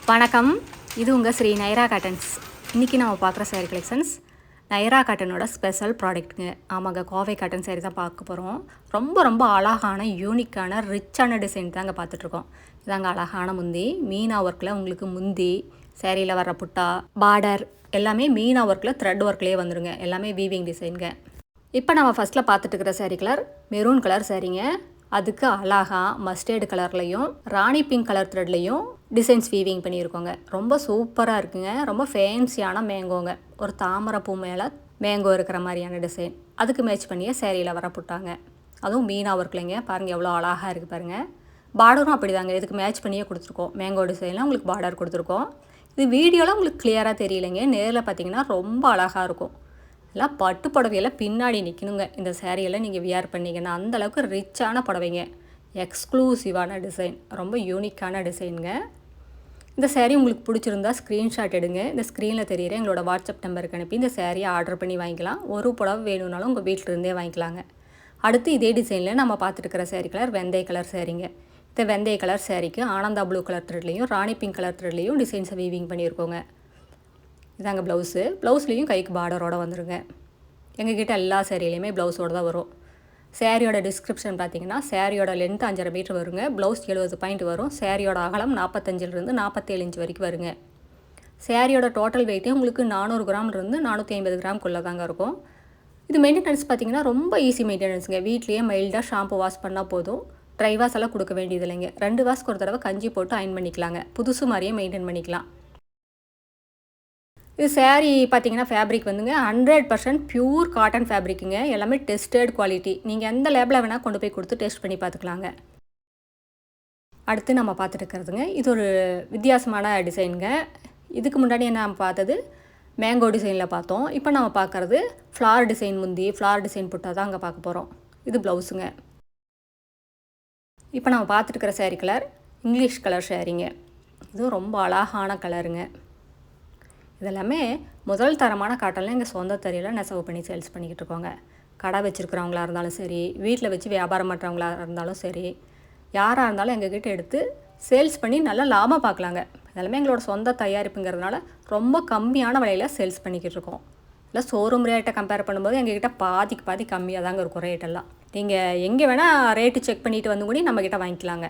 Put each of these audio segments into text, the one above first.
வணக்கம், இது உங்கள் ஸ்ரீ நைரா காட்டன்ஸ். இன்றைக்கி நம்ம பார்க்குற சேரீ கலெக்ஷன்ஸ் நைரா காட்டனோட ஸ்பெஷல் ப்ராடக்ட்டுங்க. ஆமாங்க, கோவை காட்டன் சேரீ தான் பார்க்க போகிறோம். ரொம்ப அழகான யூனிக்கான ரிச்சான டிசைன் தாங்க பார்த்துட்ருக்கோம். இதாங்க அழகான முந்தி, மீனா ஒர்க்கில் உங்களுக்கு முந்தி, சேரீயில் வர்ற புட்டா, பார்டர் எல்லாமே மீனா ஒர்க்கில் த்ரெட் ஒர்க்லேயே வந்துடுங்க. எல்லாமே வீவிங் டிசைனுங்க. இப்போ நம்ம ஃபஸ்ட்டில் பார்த்துட்டு இருக்கிற சேரீ கலர் மெரூன் கலர் சேரீங்க. அதுக்கு அழகாக மஸ்டர்டு கலர்லையும் ராணி பிங்க் கலர் த்ரெட்லையும் டிசைன்ஸ் வீவிங் பண்ணியிருக்கோங்க. ரொம்ப சூப்பராக இருக்குங்க. ரொம்ப ஃபேன்சியான மேங்கோங்க. ஒரு தாமரை பூ மேலே மேங்கோ இருக்கிற மாதிரியான டிசைன் அதுக்கு மேட்ச் பண்ணியே சேரீயில் வர புட்டாங்க. அதுவும் மீனா ஒர்க்லைங்க. பாருங்கள் எவ்வளோ அழகாக இருக்குது பாருங்கள். பார்டரும் அப்படி தாங்க, இதுக்கு மேட்ச் பண்ணியே கொடுத்துருக்கோம். மேங்கோ டிசைனில் உங்களுக்கு பார்டர் கொடுத்துருக்கோம். இது வீடியோவில் உங்களுக்கு கிளியராக தெரியலைங்க, நேரில் பார்த்தீங்கன்னா ரொம்ப அழகாக இருக்கும். எல்லாம் பட்டு புடவையெல்லாம் பின்னாடி நிற்கணுங்க. இந்த சேரீயெல்லாம் நீங்கள் வியர் பண்ணிங்கன்னா அந்தளவுக்கு ரிச்சான புடவைங்க. எக்ஸ்க்ளூசிவான டிசைன், ரொம்ப யூனிக்கான டிசைனுங்க. இந்த சேரீ உங்களுக்கு பிடிச்சிருந்தா ஸ்க்ரீன்ஷாட் எடுங்க. இந்த ஸ்க்ரீனில் தெரியுற எங்களோட வாட்ஸ்அப் நம்பருக்கு அனுப்பி இந்த சேரீயை ஆர்டர் பண்ணி வாங்கிக்கலாம். ஒரு புடவை வேணும்னாலும் உங்கள் வீட்டிலேருந்தே வாங்கிக்கலாங்க. அடுத்து இதே டிசைனில் நம்ம பார்த்துட்டு இருக்கிற சேரீ கலர் வெந்தய கலர் சேரீங்க. இந்த வெந்தய கலர் சேரீக்கு ஆனந்தா ப்ளூ கலர் த்ரெட்லேயும் ராணி பிங்க் கலர் த்ரெட்லேயும் டிசைன்ஸை வீவிங் பண்ணியிருக்கோங்க. இதாங்க ப்ளவுஸு. ப்ளவுஸ்லேயும் கைக்கு பார்டரோடு வந்துடுங்க. எங்ககிட்ட எல்லா சேரீலையுமே ப்ளவுஸோடு தான் வரும். சேரீயோட டிஸ்கிரிப்ஷன் பார்த்தீங்கன்னா சேரீயோட லென்த் 5.5 மீட்டர் வருங்க. ப்ளவுஸ் 70 பாயிண்ட் வரும். சேரீயோட அகலம் 45லிருந்து 47 இன்ச் வரைக்கும் வருங்க. சேரீயோட டோட்டல் வெயிட்டே உங்களுக்கு 400 கிராம்லேருந்து 450 கிராம்குள்ளே தாங்க இருக்கும். இது மெயின்டெனன்ஸ் பார்த்தீங்கன்னா ரொம்ப ஈஸி மெயின்டெனன்ஸுங்க. வீட்லேயே மைல்டாக ஷாம்பு வாஷ் பண்ணால் போதும். ட்ரை வாஷ் எல்லாம் கொடுக்க வேண்டியது இல்லைங்க. 2 வாஷ்க்கு ஒரு தடவை கஞ்சி போட்டு அயன் பண்ணிக்கலாங்க. புதுசு மாதிரியே மெயின்டைன் பண்ணிக்கலாம். இது சேரீ பார்த்தீங்கன்னா ஃபேப்ரிக் வந்துங்க 100% பியூர் காட்டன் ஃபேப்ரிக்குங்க. எல்லாமே டெஸ்டட் குவாலிட்டி. நீங்கள் எந்த லேபில் வேணால் கொண்டு போய் கொடுத்து டெஸ்ட் பண்ணி பார்த்துக்கலாங்க. அடுத்து நம்ம பார்த்துட்டு இருக்கிறதுங்க, இது ஒரு வித்தியாசமான டிசைனுங்க. இதுக்கு முன்னாடி நம்ம பார்த்தது மேங்கோ டிசைனில் பார்த்தோம். இப்போ நம்ம பார்க்குறது ஃப்ளார் டிசைன் முந்தி, ஃப்ளார் டிசைன் புட்டா தான் அங்கே பார்க்க போகிறோம். இது ப்ளவுஸுங்க. இப்போ நம்ம பார்த்துட்டு இருக்கிற சேரீ கலர் இங்கிலீஷ் கலர் சேரீங்க. இதுவும் ரொம்ப அழகான கலருங்க. இதெல்லாமே முதல் தரமான காட்டனில் எங்கள் சொந்த தறியில் நெசவு பண்ணி சேல்ஸ் பண்ணிக்கிட்டு இருக்கோங்க. கடை வச்சுருக்கிறவங்களா இருந்தாலும் சரி, வீட்டில் வச்சு வியாபாரம் பண்ணுறவங்களா இருந்தாலும் சரி, யாராக இருந்தாலும் எங்ககிட்ட எடுத்து சேல்ஸ் பண்ணி நல்லா லாபம் பார்க்கலாங்க. இதெல்லாமே எங்களோட சொந்த தயாரிப்புங்கிறதுனால ரொம்ப கம்மியான விலையில் சேல்ஸ் பண்ணிக்கிட்டு இருக்கோம். இல்லை ஷோரூம் ரேட்டை கம்பேர் பண்ணும்போது எங்ககிட்ட பாதிக்கு பாதி கம்மியாக தாங்க இருக்கும் ரேட்டெல்லாம். நீங்கள் எங்கே வேணால் ரேட்டு செக் பண்ணிவிட்டு வந்து கூட நம்மக்கிட்ட வாங்கிக்கலாங்க.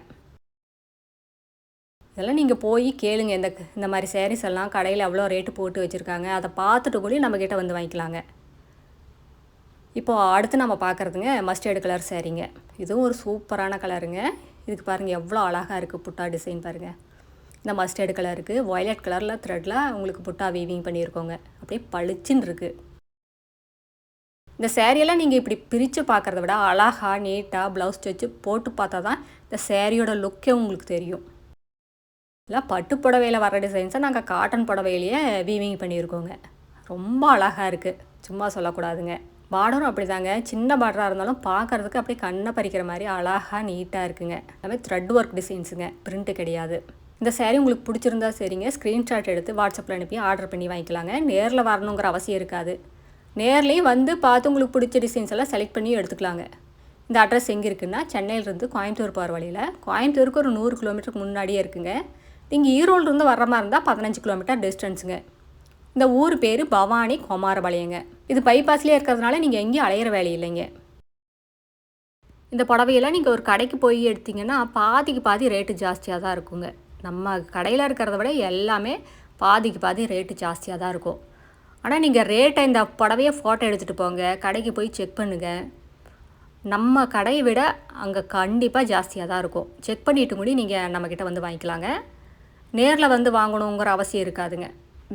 இதெல்லாம் நீங்கள் போய் கேளுங்க. இந்த மாதிரி சேரீஸ் எல்லாம் கடையில் எவ்வளோ ரேட்டு போட்டு வச்சுருக்காங்க, அதை பார்த்துட்டு கூட நம்மக்கிட்ட வந்து வாங்கிக்கலாங்க. இப்போது அடுத்து நம்ம பார்க்குறதுங்க மஸ்டர்டு கலர் சேரீங்க. இதுவும் ஒரு சூப்பரான கலருங்க. இதுக்கு பாருங்கள் எவ்வளோ அழகாக இருக்குது புட்டா டிசைன் பாருங்கள். இந்த மஸ்டர்டு கலருக்கு வயலட் கலரில் த்ரெட்டில் உங்களுக்கு புட்டா வீவிங் பண்ணியிருக்கோங்க. அப்படியே பளிச்சுன்னு இருக்குது. இந்த சேரீயெல்லாம் நீங்கள் இப்படி பிரித்து பார்க்குறத விட அழகாக நீட்டாக ப்ளவுஸ் வச்சு போட்டு பார்த்தா தான் இந்த சேரீயோட லுக்கே உங்களுக்கு தெரியும். இல்லை பட்டு புடவையில் வர டிசைன்ஸை நாங்கள் காட்டன் புடவையிலேயே வீவிங் பண்ணியிருக்கோங்க. ரொம்ப அழகாக இருக்குது, சும்மா சொல்லக்கூடாதுங்க. பார்டரும் அப்படி தாங்க, சின்ன பார்டராக இருந்தாலும் பார்க்குறதுக்கு அப்படியே கண்ணை பறிக்கிற மாதிரி அழகாக நீட்டாக இருக்குங்க. எல்லாமே த்ரெட் ஒர்க் டிசைன்ஸுங்க, பிரிண்ட்டு கிடையாது. இந்த சேரீ உங்களுக்கு பிடிச்சிருந்தா சரிங்க, ஸ்க்ரீன்ஷாட் எடுத்து வாட்ஸ்அப்பில் அனுப்பி ஆர்டர் பண்ணி வாங்கிக்கலாங்க. நேரில் வரணுங்கிற அவசியம் இருக்காது. நேர்லேயும் வந்து பார்த்து உங்களுக்கு பிடிச்ச டிசைன்ஸ் எல்லாம் செலக்ட் பண்ணி எடுத்துக்கலாங்க. இந்த அட்ரஸ் எங்கே இருக்குன்னா, சென்னையிலேருந்து கோயம்புத்தூர் போகிற வழியில், கோயம்புத்தூருக்கு ஒரு 100 கிலோமீட்டருக்கு முன்னாடியே இருக்குங்க. நீங்கள் ஈரோடுலேருந்து வர்ற மாதிரி இருந்தால் 15 கிலோமீட்டர் டிஸ்டன்ஸுங்க. இந்த ஊர் பேர் பவானி குமாரபாளையங்க. இது பைபாஸ்லேயே இருக்கிறதுனால நீங்கள் எங்கேயும் அலையிற வேலை இல்லைங்க. இந்த புடவையெல்லாம் நீங்கள் ஒரு கடைக்கு போய் எடுத்திங்கன்னா பாதிக்கு பாதி ரேட்டு ஜாஸ்தியாக தான் இருக்குங்க. நம்ம கடையில் இருக்கிறத விட எல்லாமே பாதிக்கு பாதி ரேட்டு ஜாஸ்தியாக தான் இருக்கும். ஆனால் நீங்கள் ரேட்டை இந்த புடவையை ஃபோட்டோ எடுத்துகிட்டு போங்க, கடைக்கு போய் செக் பண்ணுங்கள். நம்ம கடையை விட அங்கே கண்டிப்பாக ஜாஸ்தியாக தான் இருக்கும். செக் பண்ணிவிட்டு கூட நீங்கள் நம்மக்கிட்ட வந்து வாங்கிக்கலாங்க. நேரில் வந்து வாங்கணுங்கிற அவசியம் இருக்காதுங்க.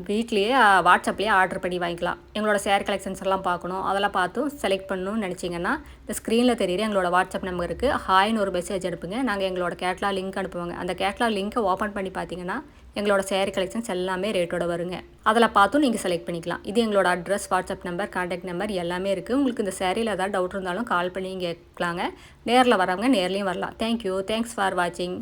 வீட்லேயே வாட்ஸ்அப்லேயே ஆர்டர் பண்ணி வாங்கிக்கலாம். எங்களோட சேரீ கலெக்ஷன்ஸ் எல்லாம் பார்க்கணும், அதெல்லாம் பார்த்தும் செலக்ட் பண்ணணும்னு நினச்சிங்கன்னா இந்த ஸ்க்ரீனில் தெரியுற எங்களோட வாட்ஸ்அப் நம்பருக்கு ஹாய்னு ஒரு மெசேஜ் அனுப்புங்க. நாங்கள் எங்களோட கேட்லாக் லிங்க் அனுப்புவாங்க. அந்த கேட்லாக் லிங்க்கை ஓப்பன் பண்ணி பார்த்தீங்கன்னா எங்களோட சேரீ கலெக்ஷன்ஸ் எல்லாமே ரேட்டோட வருங்க. அதில் பார்த்தும் நீங்கள் செலக்ட் பண்ணிக்கலாம். இது எங்களோட address, WhatsApp number, contact number எல்லாமே இருக்குது. உங்களுக்கு இந்த சேரீயில் ஏதாவது டவுட் இருந்தாலும் கால் பண்ணி கேட்கலாங்க. நேரில் வரவங்க நேர்லேயும் வரலாம். தேங்க்யூ, தேங்க்ஸ் ஃபார் வாட்சிங்.